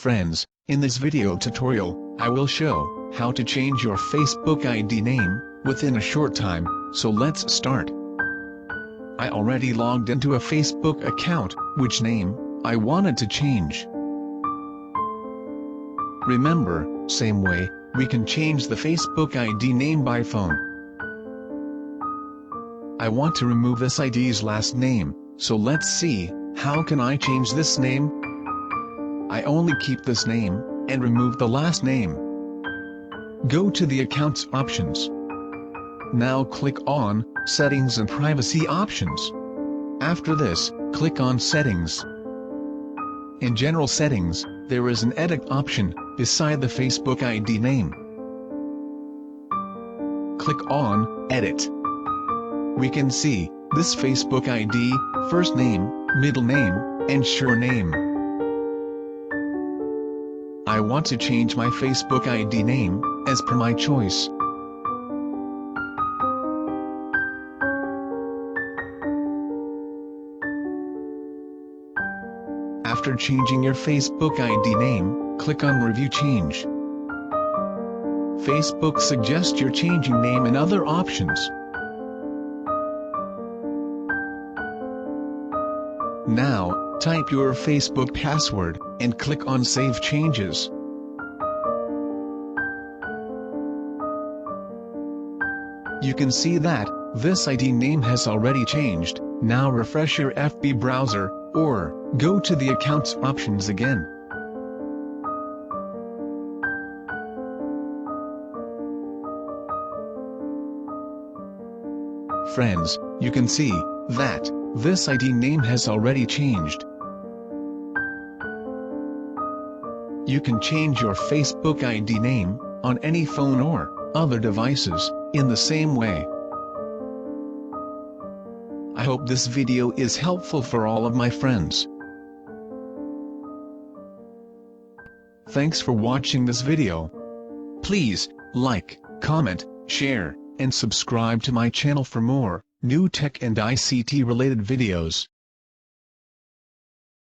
Friends, in this video tutorial, I will show how to change your Facebook ID name within a short time, so let's start. I already logged into a Facebook account, which name I wanted to change. Remember, same way, we can change the Facebook ID name by phone. I want to remove this ID's last name, so let's see, how can I change this name? I only keep this name, and remove the last name. Go to the Accounts options. Now click on Settings and Privacy options. After this, click on Settings. In General Settings, there is an Edit option beside the Facebook ID name. Click on Edit. We can see this Facebook ID, first name, middle name, and surname. I want to change my Facebook ID name as per my choice. After changing your Facebook ID name, click on Review Change. Facebook suggests you're changing name and other options. Now, type your Facebook password, and click on Save Changes. You can see that this ID name has already changed. Now refresh your FB browser, or go to the Accounts options again. Friends, you can see that this ID name has already changed. You can change your Facebook ID name on any phone or other devices in the same way. I hope this video is helpful for all of my friends. Thanks for watching this video. Please like, comment, share, and subscribe to my channel for more new tech and ICT related videos.